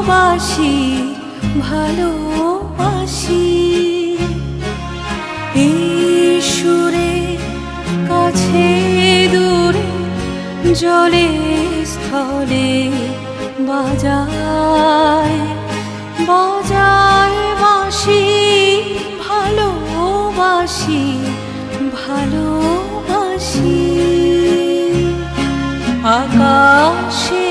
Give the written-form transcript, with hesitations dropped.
ভালোবাসি ভালোবাসি এই সুরে কাছে দূরে জলে স্থলে বাজায় বাজায় বাঁশি ভালোবাসি ভালোবাসি আকাশে